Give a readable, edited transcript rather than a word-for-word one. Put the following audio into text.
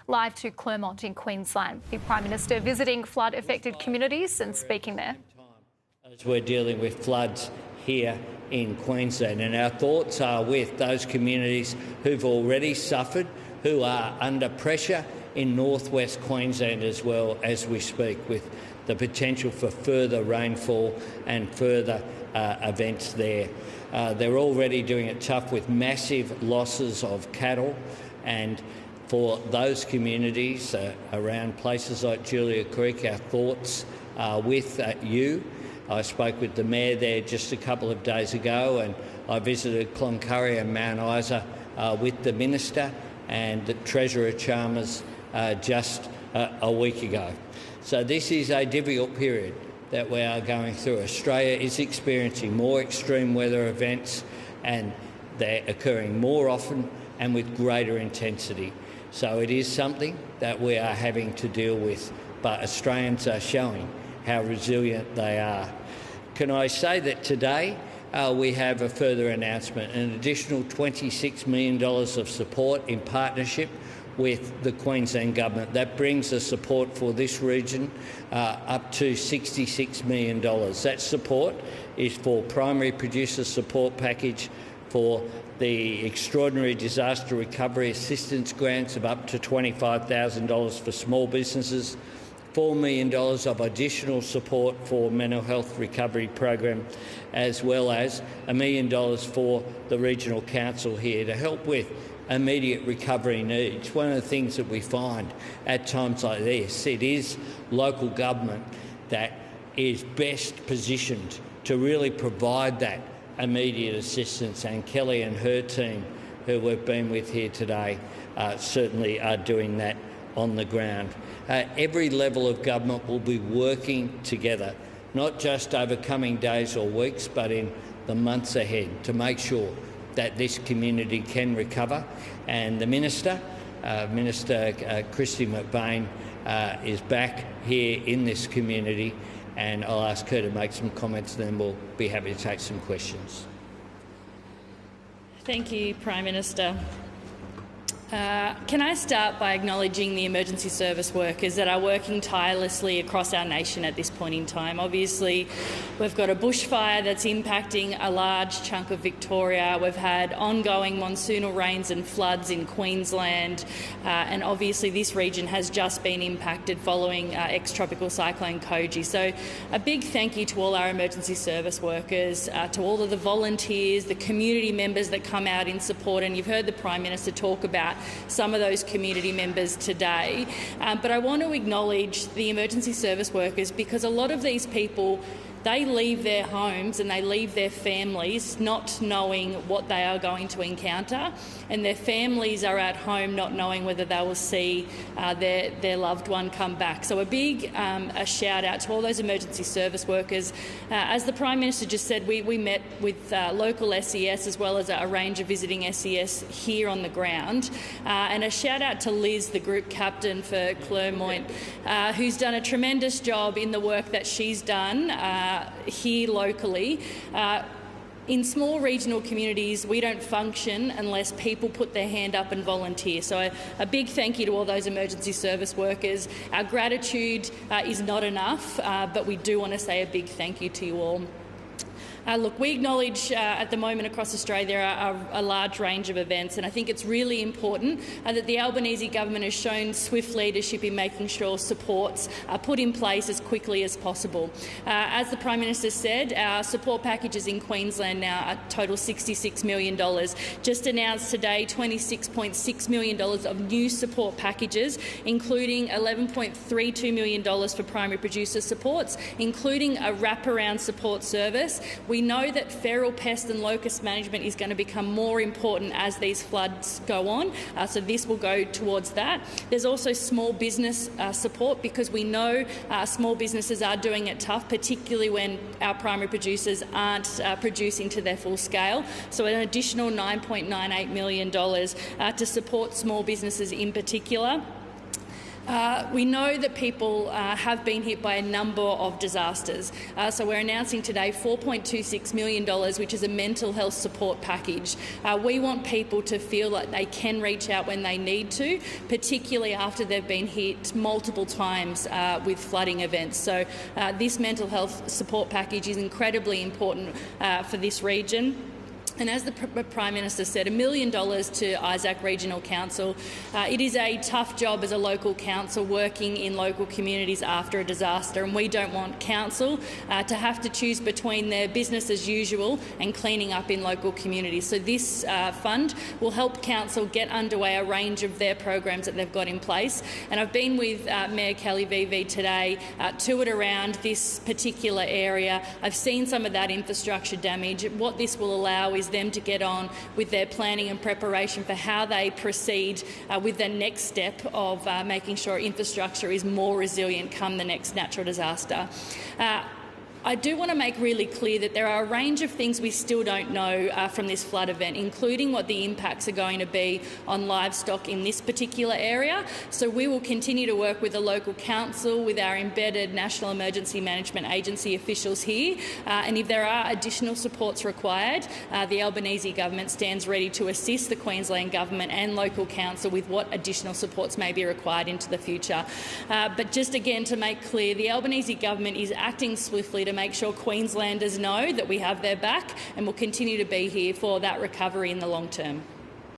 live to Clermont in Queensland. The Prime Minister visiting flood-affected communities and speaking there. As we're dealing with floods here in Queensland, and our thoughts are with those communities who've already suffered, who are under pressure in northwest Queensland as well as we speak, with the potential for further rainfall and further events there. They're already doing it tough with massive losses of cattle, and for those communities around places like Julia Creek, our thoughts are with you. I spoke with the Mayor there just a couple of days ago, and I visited Cloncurry and Mount Isa with the Minister and the Treasurer Chalmers just a week ago. So this is a difficult period that we are going through. Australia is experiencing more extreme weather events, and they're occurring more often and with greater intensity. So it is something that we are having to deal with, but Australians are showing how resilient they are. Can I say that today we have a further announcement, an additional $26 million of support in partnership with the Queensland Government. That brings the support for this region up to $66 million. That support is for primary producer support package, for the extraordinary disaster recovery assistance grants of up to $25,000 for small businesses, $4 million of additional support for mental health recovery program, as well as $1 million for the regional council here to help with immediate recovery needs. One of the things that we find at times like this, it is local government that is best positioned to really provide that immediate assistance, and Kelly and her team, who we've been with here today, certainly are doing that on the ground. Every level of government will be working together, not just over coming days or weeks, but in the months ahead, to make sure that this community can recover. And the Minister, Christy McBain, is back here in this community, and I'll ask her to make some comments, and then we'll be happy to take some questions. Thank you, Prime Minister. Can I start by acknowledging the emergency service workers that are working tirelessly across our nation at this point in time? Obviously, we've got a bushfire that's impacting a large chunk of Victoria. We've had ongoing monsoonal rains and floods in Queensland, and obviously this region has just been impacted following ex-tropical cyclone Koji. So a big thank you to all our emergency service workers, to all of the volunteers, the community members that come out in support, and you've heard the Prime Minister talk about some of those community members today. But I want to acknowledge the emergency service workers, because a lot of these people, they leave their homes and they leave their families not knowing what they are going to encounter, and their families are at home not knowing whether they will see their loved one come back. So a big a shout out to all those emergency service workers. As the Prime Minister just said, we met with local SES as well as a range of visiting SES here on the ground, and a shout out to Liz, the group captain for Clermont, who's done a tremendous job in the work that she's done here locally. In small regional communities, we don't function unless people put their hand up and volunteer. So a big thank you to all those emergency service workers. Our gratitude is not enough, but we do want to say a big thank you to you all. Look, we acknowledge at the moment across Australia there are a large range of events, and I think it's really important that the Albanese government has shown swift leadership in making sure supports are put in place as quickly as possible. As the Prime Minister said, our support packages in Queensland now are total $66 million. Just announced today $26.6 million of new support packages, including $11.32 million for primary producer supports, including a wraparound support service. We know that feral pest and locust management is going to become more important as these floods go on, so this will go towards that. There's also small business support, because we know small businesses are doing it tough, particularly when our primary producers aren't producing to their full scale. So an additional $9.98 million to support small businesses in particular. We know that people have been hit by a number of disasters. So we're announcing today $4.26 million, which is a mental health support package. We want people to feel like they can reach out when they need to, particularly after they've been hit multiple times with flooding events. So this mental health support package is incredibly important for this region. And as the Prime Minister said, $1 million to Isaac Regional Council. It is a tough job as a local council working in local communities after a disaster, and we don't want council to have to choose between their business as usual and cleaning up in local communities. So this fund will help council get underway a range of their programs that they've got in place. And I've been with Mayor Kelly VV today, toured around this particular area. I've seen some of that infrastructure damage. What this will allow is them to get on with their planning and preparation for how they proceed with the next step of making sure infrastructure is more resilient come the next natural disaster. I do want to make really clear that there are a range of things we still don't know from this flood event, including what the impacts are going to be on livestock in this particular area. So we will continue to work with the local council, with our embedded National Emergency Management Agency officials here, and if there are additional supports required, the Albanese government stands ready to assist the Queensland government and local council with what additional supports may be required into the future. But just again to make clear, the Albanese government is acting swiftly to make sure Queenslanders know that we have their back and will continue to be here for that recovery in the long term.